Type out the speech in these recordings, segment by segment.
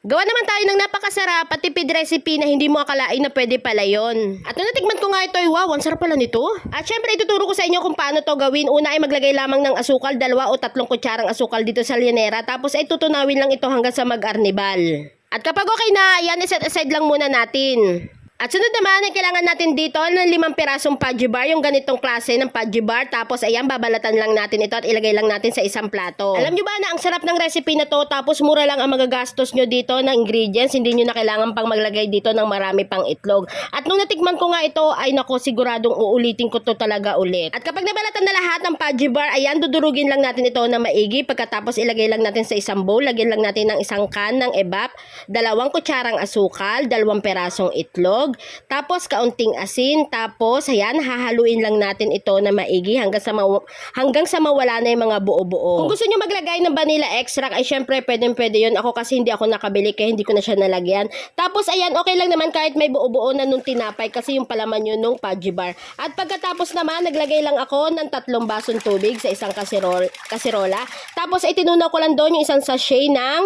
Gawa naman tayo ng napakasarap at tipid recipe na hindi mo akalain na pwede pala yun. At nung natikman ko nga ito ay wow, ang sarap pala nito. At syempre ituturo ko sa inyo kung paano to gawin. Una ay maglagay lamang ng asukal, 2 o 3 kutsarang asukal dito sa lyanera. Tapos ay tutunawin lang ito hanggang sa mag-arnibal. At kapag okay na, yan iset aside lang muna natin. At sunod naman ay kailangan natin dito ng 5 pirasong Pudgy bar, yung ganitong klase ng Pudgy bar. Tapos ayan, babalatan lang natin ito at ilagay lang natin sa isang plato. Alam nyo ba na ang sarap ng recipe na to, tapos mura lang ang magagastos nyo dito na ingredients. Hindi nyo na kailangan pang maglagay dito ng marami pang itlog. At nung natikman ko nga ito, ay nako, siguradong uulitin ko to talaga ulit. At kapag nabalatan na lahat ng Pudgy bar, ayan, dudurugin lang natin ito na maigi. Pagkatapos ilagay lang natin sa isang bowl, lagyan lang natin ng isang can ng evap, 2 kutsarang asukal, 2 pirasong itlog, tapos kaunting asin, tapos ayan, hahaluin lang natin ito na maigi hanggang sa mawala na yung mga buo-buo. Kung gusto nyo maglagay ng vanilla extract, ay syempre pwede yun. Ako kasi hindi ako nakabili kaya hindi ko na siya nalagyan. Tapos ayan, okay lang naman kahit may buo-buo na nung tinapay kasi yung palaman yun nung Pudgy bar. At pagkatapos naman, naglagay lang ako ng 3 basong tubig sa isang kaserola. Tapos ay tinunaw ko lang doon yung isang sachet ng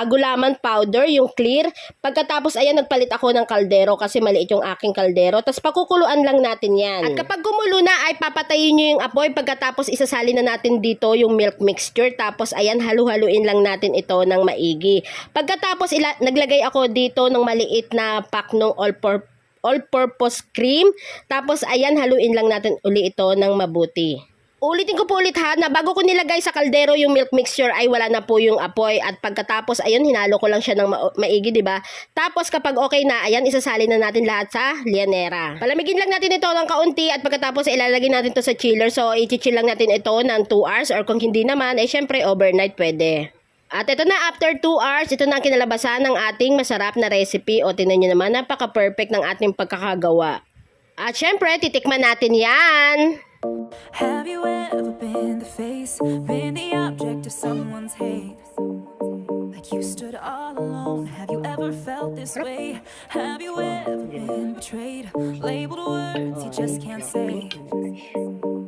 gulaman powder, yung clear. Pagkatapos ayan, nagpalit ako ng kaldero kasi maliit yung aking kaldero. Tapos pakukuluan lang natin yan. At kapag kumulo na ay papatayin nyo yung apoy. Pagkatapos isasali na natin dito yung milk mixture. Tapos ayan, halu-haluin lang natin ito ng maigi. Pagkatapos naglagay ako dito ng maliit na pack ng all-purpose cream. Tapos ayan, haluin lang natin uli ito ng mabuti. Ulitin ko po ulit ha, na bago ko nilagay sa kaldero yung milk mixture ay wala na po yung apoy. At pagkatapos, ayun, hinalo ko lang siya ng maigi, diba? Tapos kapag okay na, ayan, isasali na natin lahat sa lyanera. Palamigin lang natin ito ng kaunti at pagkatapos ilalagay natin to sa chiller. So, i-chill lang natin ito ng 2 hours or kung hindi naman, ay syempre overnight pwede. At ito na, after 2 hours, ito na ang kinalabasan ng ating masarap na recipe. O, tinan nyo naman, napaka-perfect ng ating pagkakagawa. At syempre, titikman natin yan. Have you ever been the face, been the object of someone's hate? Like you stood all alone. Have you ever felt this way? Have you ever been betrayed, labeled words you just can't say?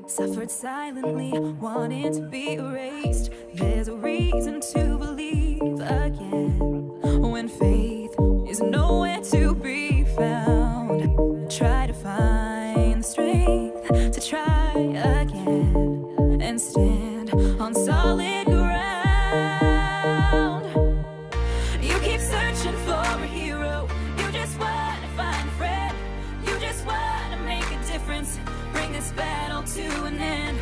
Suffered silently, wanting to be erased. There's a reason to believe again when faith is nowhere to be found. Try to find the strength to try again and stand on solid ground. You keep searching for a hero, you just want to find a friend, you just want to make a difference, bring this battle to an end.